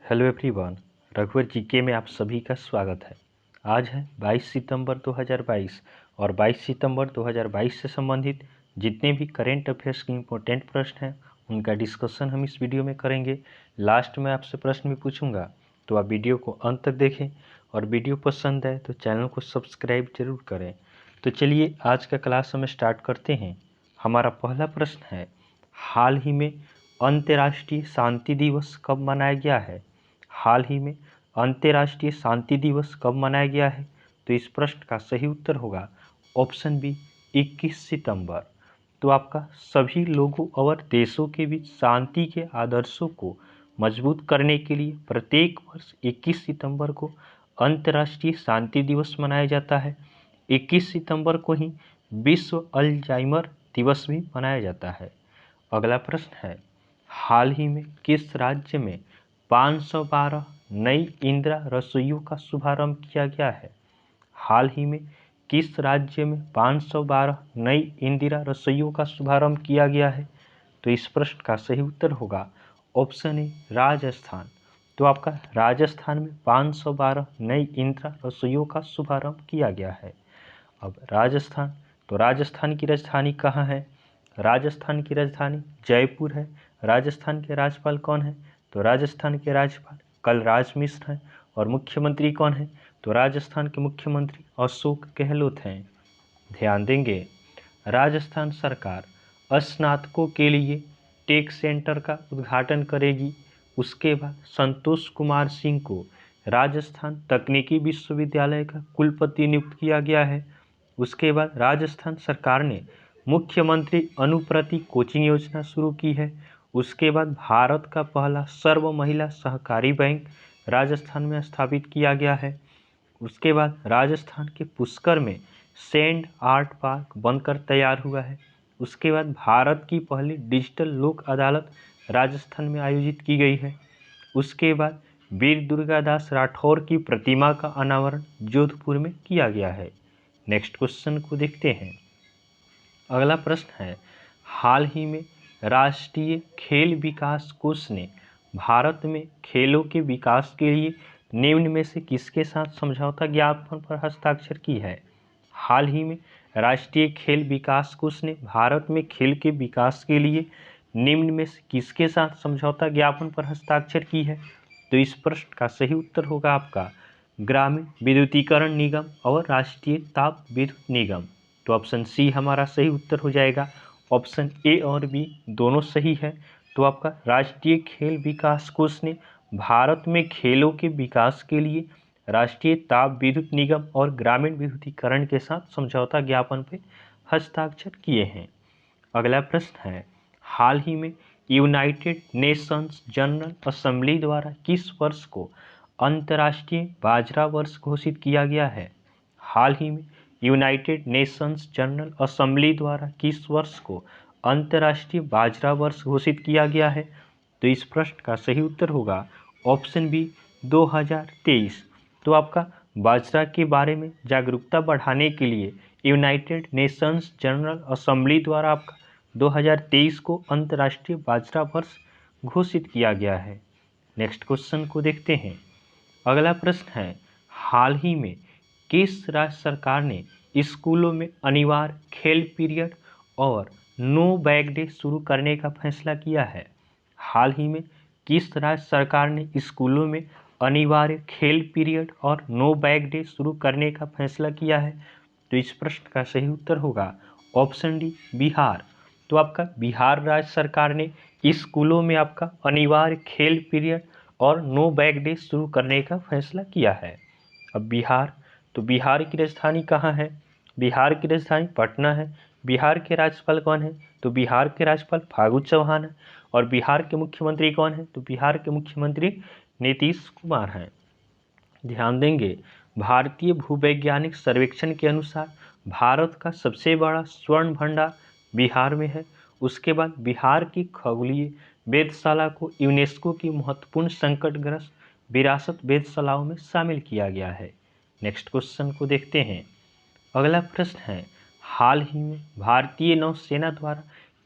Hello everyone, रघुवर GK में आप सभी का स्वागत है। आज है 22 सितंबर 2022 और 22 सितंबर 2022 से संबंधित जितने भी करेंट अफेयर्स के इम्पोर्टेंट प्रश्न हैं उनका डिस्कशन हम इस वीडियो में करेंगे। लास्ट में आपसे प्रश्न भी पूछूंगा, तो आप वीडियो को अंत तक देखें और वीडियो पसंद है तो चैनल को सब्सक्राइब जरूर करें। तो चलिए आज का क्लास हम स्टार्ट करते हैं। हमारा पहला प्रश्न है, हाल ही में अंतर्राष्ट्रीय शांति दिवस कब मनाया गया है? हाल ही में अंतर्राष्ट्रीय शांति दिवस कब मनाया गया है? तो इस प्रश्न का सही उत्तर होगा ऑप्शन बी 21 सितंबर। तो आपका सभी लोगों और देशों के बीच शांति के आदर्शों को मजबूत करने के लिए प्रत्येक वर्ष 21 सितंबर को अंतर्राष्ट्रीय शांति दिवस मनाया जाता है। 21 सितंबर को ही विश्व अल्जाइमर दिवस भी मनाया जाता है। अगला प्रश्न है, हाल ही में किस राज्य में 512 नई इंदिरा रसोइयों का शुभारंभ किया गया है? हाल ही में किस राज्य में 512 नई इंदिरा रसोइयों का शुभारंभ किया गया है? तो इस प्रश्न का सही उत्तर होगा ऑप्शन ए राजस्थान। तो आपका राजस्थान में 512 नई इंदिरा रसोइयों का शुभारंभ किया गया है। अब राजस्थान, तो राजस्थान की राजधानी कहाँ है? राजस्थान की राजधानी जयपुर है। राजस्थान के राज्यपाल कौन है? तो राजस्थान के राज्यपाल कलराज मिश्र हैं। और मुख्यमंत्री कौन है? तो राजस्थान के मुख्यमंत्री अशोक गहलोत हैं। ध्यान देंगे, राजस्थान सरकार स्नातकों के लिए टेक सेंटर का उद्घाटन करेगी। उसके बाद संतोष कुमार सिंह को राजस्थान तकनीकी विश्वविद्यालय का कुलपति नियुक्त किया गया है। उसके बाद राजस्थान सरकार ने मुख्यमंत्री अनुप्रति कोचिंग योजना शुरू की है। उसके बाद भारत का पहला सर्व महिला सहकारी बैंक राजस्थान में स्थापित किया गया है। उसके बाद राजस्थान के पुष्कर में सैंड आर्ट पार्क बनकर तैयार हुआ है। उसके बाद भारत की पहली डिजिटल लोक अदालत राजस्थान में आयोजित की गई है। उसके बाद वीर दुर्गादास राठौर की प्रतिमा का अनावरण जोधपुर में किया गया है। नेक्स्ट क्वेश्चन को देखते हैं। अगला प्रश्न है, हाल ही में राष्ट्रीय खेल विकास कोष ने भारत में खेलों के विकास के लिए निम्न में से किसके साथ समझौता ज्ञापन पर हस्ताक्षर की है? हाल ही में राष्ट्रीय खेल विकास कोष ने भारत में खेल के विकास के लिए निम्न में से किसके साथ समझौता ज्ञापन पर हस्ताक्षर की है? तो इस प्रश्न का सही उत्तर होगा आपका ग्रामीण विद्युतीकरण निगम और राष्ट्रीय ताप विद्युत निगम। तो ऑप्शन सी हमारा सही उत्तर हो जाएगा। ऑप्शन ए और बी दोनों सही है। तो आपका राष्ट्रीय खेल विकास कोष ने भारत में खेलों के विकास के लिए राष्ट्रीय ताप विद्युत निगम और ग्रामीण विद्युतीकरण के साथ समझौता ज्ञापन पर हस्ताक्षर किए हैं। अगला प्रश्न है, हाल ही में यूनाइटेड नेशंस जनरल असेंबली द्वारा किस वर्ष को अंतर्राष्ट्रीय बाजरा वर्ष घोषित किया गया है? हाल ही में यूनाइटेड नेशंस जनरल असेंबली द्वारा किस वर्ष को अंतर्राष्ट्रीय बाजरा वर्ष घोषित किया गया है? तो इस प्रश्न का सही उत्तर होगा ऑप्शन बी 2023। तो आपका बाजरा के बारे में जागरूकता बढ़ाने के लिए यूनाइटेड नेशंस जनरल असेंबली द्वारा आपका 2023 को अंतर्राष्ट्रीय बाजरा वर्ष घोषित किया गया है। नेक्स्ट क्वेश्चन को देखते हैं। अगला प्रश्न है, हाल ही में किस राज्य सरकार ने स्कूलों में अनिवार्य खेल पीरियड और नो बैग डे शुरू करने का फैसला किया है? हाल ही में किस राज्य सरकार ने स्कूलों में अनिवार्य खेल पीरियड और नो बैग डे शुरू करने का फैसला किया है? तो इस प्रश्न का सही उत्तर होगा ऑप्शन डी बिहार। तो आपका बिहार राज्य सरकार ने स्कूलों में आपका अनिवार्य खेल पीरियड और नो बैग डे शुरू करने का फैसला किया है। अब बिहार, तो बिहार की राजधानी कहाँ है? बिहार की राजधानी पटना है। बिहार के राज्यपाल कौन है? तो बिहार के राज्यपाल फागू चौहान है। और बिहार के मुख्यमंत्री कौन है? तो बिहार के मुख्यमंत्री नीतीश कुमार हैं। ध्यान देंगे, भारतीय भूवैज्ञानिक सर्वेक्षण के अनुसार भारत का सबसे बड़ा स्वर्ण भंडार बिहार में है। उसके बाद बिहार की खगोलीय वेधशाला को यूनेस्को की महत्वपूर्ण संकटग्रस्त विरासत वेधशालाओं में शामिल किया गया है। नेक्स्ट क्वेश्चन को देखते हैं। अगला प्रश्न है, हाल ही में भारतीय नौसेना द्वारा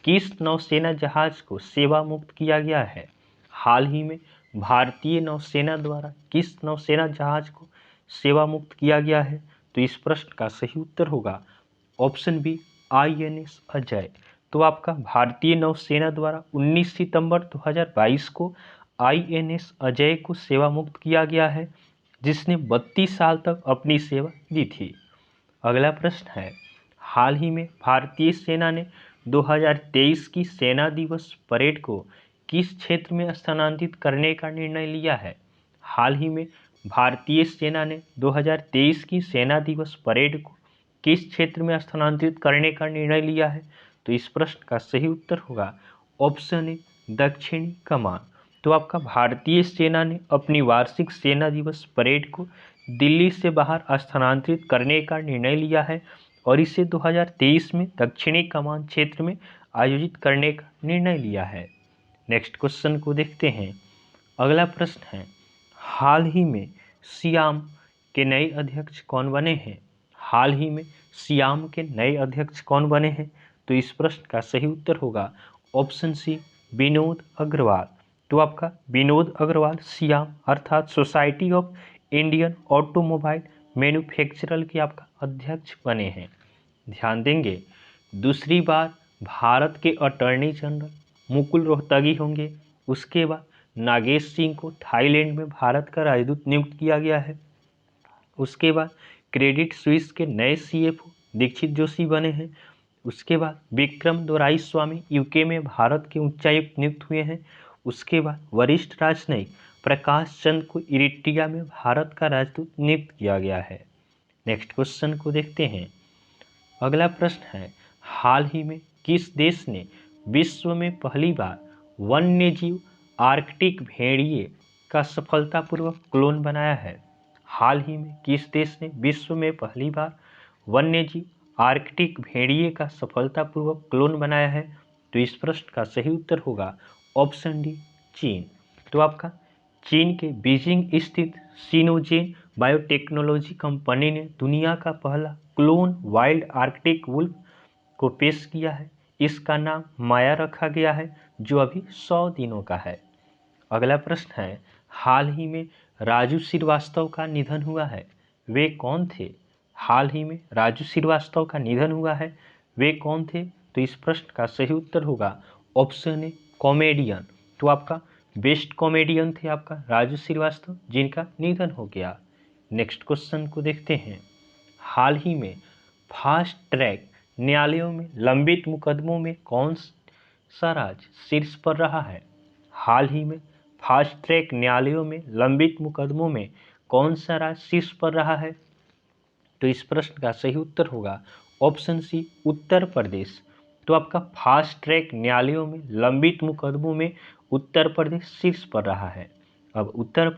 किस नौसेना जहाज को सेवा मुक्त किया गया है? हाल ही में भारतीय नौसेना द्वारा किस नौसेना जहाज को सेवा मुक्त किया गया है? तो इस प्रश्न का सही उत्तर होगा ऑप्शन बी INS अजय। तो आपका भारतीय नौसेना द्वारा 19 सितंबर 2022 को INS अजय को सेवा मुक्त किया गया है, जिसने 32 साल तक अपनी सेवा दी थी। अगला प्रश्न है, हाल ही में भारतीय सेना ने 2023 की सेना दिवस परेड को किस क्षेत्र में स्थानांतरित करने का निर्णय लिया है? हाल ही में भारतीय सेना ने 2023 की सेना दिवस परेड को किस क्षेत्र में स्थानांतरित करने का निर्णय लिया है? तो इस प्रश्न का सही उत्तर होगा ऑप्शन ए दक्षिणी कमान। तो आपका भारतीय सेना ने अपनी वार्षिक सेना दिवस परेड को दिल्ली से बाहर स्थानांतरित करने का निर्णय लिया है और इसे 2023 में दक्षिणी कमान क्षेत्र में आयोजित करने का निर्णय लिया है। नेक्स्ट क्वेश्चन को देखते हैं। अगला प्रश्न है, हाल ही में सियाम के नए अध्यक्ष कौन बने हैं? हाल ही में सियाम के नए अध्यक्ष कौन बने हैं? तो इस प्रश्न का सही उत्तर होगा ऑप्शन सी विनोद अग्रवाल। तो आपका विनोद अग्रवाल सियाम अर्थात society of Indian automobile manufacturer के आपका अध्यक्ष बने हैं। ध्यान देंगे, दूसरी बार भारत के अटॉर्नी जनरल मुकुल रोहतगी होंगे। उसके बाद नागेश सिंह को थाईलैंड में भारत का राजदूत नियुक्त किया गया है। उसके बाद क्रेडिट स्विस के नए CFO दीक्षित जोशी बने हैं। उसके बाद विक्रम दोराईस्वामी यूके में भारत के उच्चायुक्त नियुक्त हुए हैं। उसके बाद वरिष्ठ राजनयिक प्रकाश चंद को इरिट्रिया में भारत का राजदूत नियुक्त किया गया है। नेक्स्ट क्वेश्चन को देखते हैं। अगला प्रश्न है, हाल ही में किस देश ने विश्व में पहली बार वन्यजीव आर्कटिक भेड़िए का सफलतापूर्वक क्लोन बनाया है? हाल ही में किस देश ने विश्व में पहली बार वन्यजीव आर्कटिक भेड़िए का सफलतापूर्वक क्लोन बनाया है? तो इस प्रश्न का सही उत्तर होगा ऑप्शन डी चीन। तो आपका चीन के बीजिंग स्थित सिनोजेन बायोटेक्नोलॉजी कंपनी ने दुनिया का पहला क्लोन वाइल्ड आर्कटिक वुल्फ को पेश किया है। इसका नाम माया रखा गया है, जो अभी 100 दिनों का है। अगला प्रश्न है, हाल ही में राजू श्रीवास्तव का निधन हुआ है, वे कौन थे? हाल ही में राजू श्रीवास्तव का निधन हुआ है, वे कौन थे? तो इस प्रश्न का सही उत्तर होगा ऑप्शन ए कॉमेडियन। तो आपका बेस्ट कॉमेडियन थे आपका राजू श्रीवास्तव, जिनका निधन हो गया। नेक्स्ट क्वेश्चन को देखते हैं। हाल ही में फास्ट ट्रैक न्यायालयों में लंबित मुकदमों में कौन सा राज्य शीर्ष पर रहा है? हाल ही में फास्ट ट्रैक न्यायालयों में लंबित मुकदमों में कौन सा राज्य शीर्ष पर रहा है? तो इस प्रश्न का सही उत्तर होगा ऑप्शन सी उत्तर प्रदेश। तो आपका फास्ट ट्रैक न्यायालयों में लंबित मुकदमों में उत्तर प्रदेश शीर्ष पर रहा है। अब उत्तर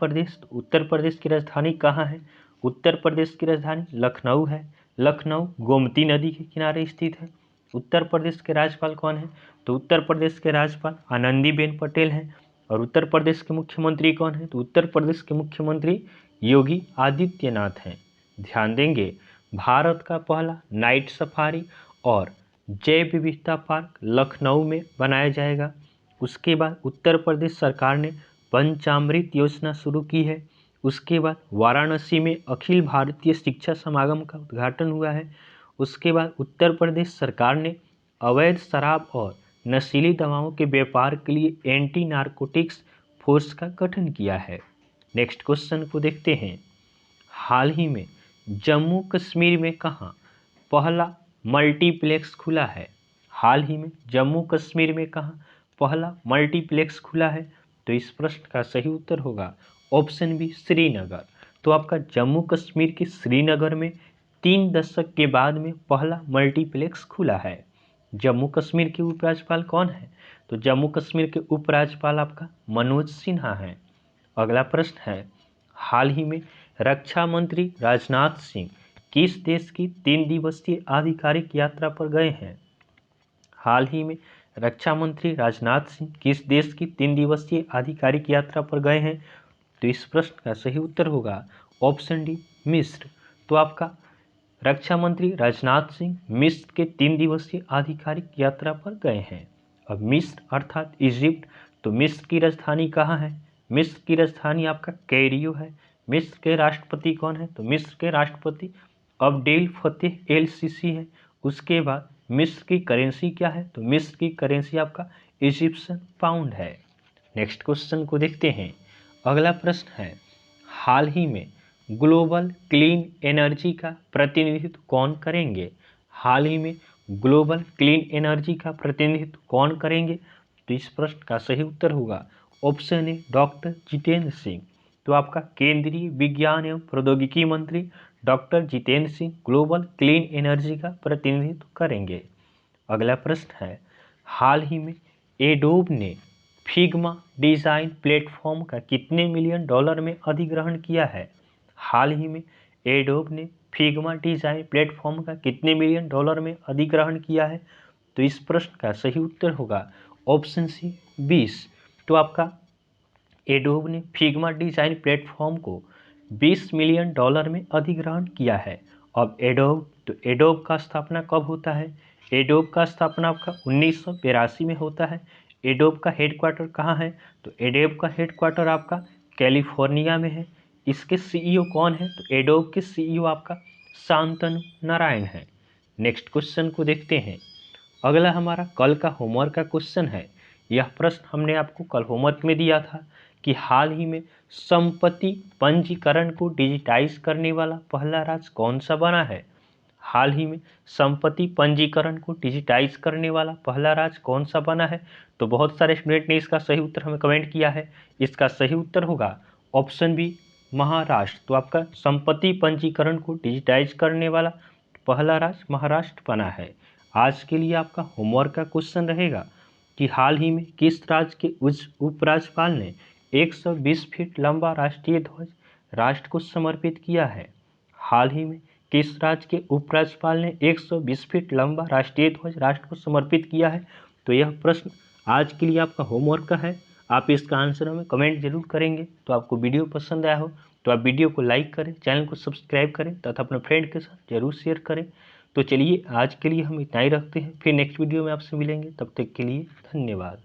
प्रदेश की राजधानी कहाँ है? उत्तर प्रदेश की राजधानी लखनऊ है। लखनऊ गोमती नदी के किनारे स्थित है। उत्तर प्रदेश के राज्यपाल कौन है? तो उत्तर प्रदेश के राज्यपाल आनंदीबेन पटेल हैं। और उत्तर प्रदेश के मुख्यमंत्री कौन है? तो उत्तर प्रदेश के मुख्यमंत्री योगी आदित्यनाथ हैं। ध्यान देंगे, भारत का पहला नाइट सफारी और जैव विविधता पार्क लखनऊ में बनाया जाएगा। उसके बाद उत्तर प्रदेश सरकार ने पंचामृत योजना शुरू की है। उसके बाद वाराणसी में अखिल भारतीय शिक्षा समागम का उद्घाटन हुआ है। उसके बाद उत्तर प्रदेश सरकार ने अवैध शराब और नशीली दवाओं के व्यापार के लिए एंटी नारकोटिक्स फोर्स का गठन किया है। नेक्स्ट क्वेश्चन को देखते हैं। हाल ही में जम्मू कश्मीर में कहाँ पहला मल्टीप्लेक्स खुला है? हाल ही में जम्मू कश्मीर में कहाँ पहला मल्टीप्लेक्स खुला है? तो इस प्रश्न का सही उत्तर होगा ऑप्शन बी श्रीनगर। तो आपका जम्मू कश्मीर के श्रीनगर में 3 दशक के बाद में पहला मल्टीप्लेक्स खुला है। जम्मू कश्मीर के उपराज्यपाल कौन है? तो जम्मू कश्मीर के उपराज्यपाल आपका मनोज सिन्हा हैं। अगला प्रश्न है, हाल ही में रक्षा मंत्री राजनाथ सिंह किस देश की 3 दिवसीय आधिकारिक यात्रा पर गए हैं? हाल ही में रक्षा मंत्री राजनाथ सिंह किस देश की 3 दिवसीय आधिकारिक यात्रा पर गए हैं? तो इस प्रश्न का सही उत्तर होगा ऑप्शन डी मिस्र। तो आपका रक्षा मंत्री राजनाथ सिंह मिस्र के 3 दिवसीय आधिकारिक यात्रा पर गए हैं। अब मिस्र अर्थात इजिप्ट, तो मिस्र की राजधानी कहाँ है? मिस्र की राजधानी आपका कैरियो है। मिस्र के राष्ट्रपति कौन है? तो मिस्र के राष्ट्रपति अब्देल फतेह एल सीसी है। उसके बाद मिस्र की करेंसी क्या है? तो मिस्र की करेंसी आपका इजिप्शियन पाउंड है। नेक्स्ट क्वेश्चन को देखते हैं। अगला प्रश्न है, हाल ही में ग्लोबल क्लीन एनर्जी का प्रतिनिधित्व कौन करेंगे? हाल ही में ग्लोबल क्लीन एनर्जी का प्रतिनिधित्व कौन करेंगे? तो इस प्रश्न का सही उत्तर होगा option A doctor Jitendra Singh. तो आपका केंद्रीय विज्ञान एवं प्रौद्योगिकी मंत्री doctor Jitendra Singh global clean energy का प्रतिनिधित्व करेंगे। अगला प्रश्न है, हाल ही में एडोब ने फिग्मा डिजाइन प्लेटफॉर्म का कितने मिलियन डॉलर में अधिग्रहण किया है? हाल ही में एडोब ने फिग्मा डिजाइन प्लेटफॉर्म का कितने मिलियन डॉलर में अधिग्रहण किया है? तो इस प्रश्न का सही उत्तर होगा ऑप्शन सी 20। तो आपका एडोब ने फिग्मा डिजाइन प्लेटफॉर्म को 20 मिलियन डॉलर में अधिग्रहण किया है। अब एडोब का स्थापना कब होता है? एडोब का स्थापना आपका 1982 में होता है। एडोब का हेडक्वार्टर कहाँ है? तो एडोब का हेडक्वार्टर आपका कैलिफोर्निया में है। इसके सीईओ कौन है? तो एडोब के सीईओ आपका शांतनु नारायण है। नेक्स्ट क्वेश्चन को देखते हैं। अगला हमारा कल का होमवर्क का क्वेश्चन है। यह प्रश्न हमने आपको कल होमवर्क में दिया था कि हाल ही में संपत्ति पंजीकरण को डिजिटाइज करने वाला पहला राज्य कौन सा बना है? हाल ही में संपत्ति पंजीकरण को डिजिटाइज करने वाला पहला राज्य कौन सा बना है? तो बहुत सारे स्टूडेंट ने इसका सही उत्तर हमें कमेंट किया है। इसका सही उत्तर होगा ऑप्शन बी महाराष्ट्र। तो आपका संपत्ति पंजीकरण को डिजिटाइज करने वाला पहला राज्य महाराष्ट्र बना है। आज के लिए आपका होमवर्क का क्वेश्चन रहेगा कि हाल ही में किस राज्य के उपराज्यपाल ने 120 फीट लंबा राष्ट्रीय ध्वज राष्ट्र को समर्पित किया है? हाल ही में किस राज्य के उपराज्यपाल ने 120 फीट लंबा राष्ट्रीय ध्वज राष्ट्र को समर्पित किया है? तो यह प्रश्न आज के लिए आपका होमवर्क का है। आप इसका आंसर हमें कमेंट जरूर करेंगे। तो आपको वीडियो पसंद आया हो तो आप वीडियो को लाइक करें, चैनल को सब्सक्राइब करें तथा अपने फ्रेंड के साथ जरूर शेयर करें। तो चलिए आज के लिए हम इतना ही रखते हैं, फिर नेक्स्ट वीडियो में आपसे मिलेंगे। तब तक के लिए धन्यवाद।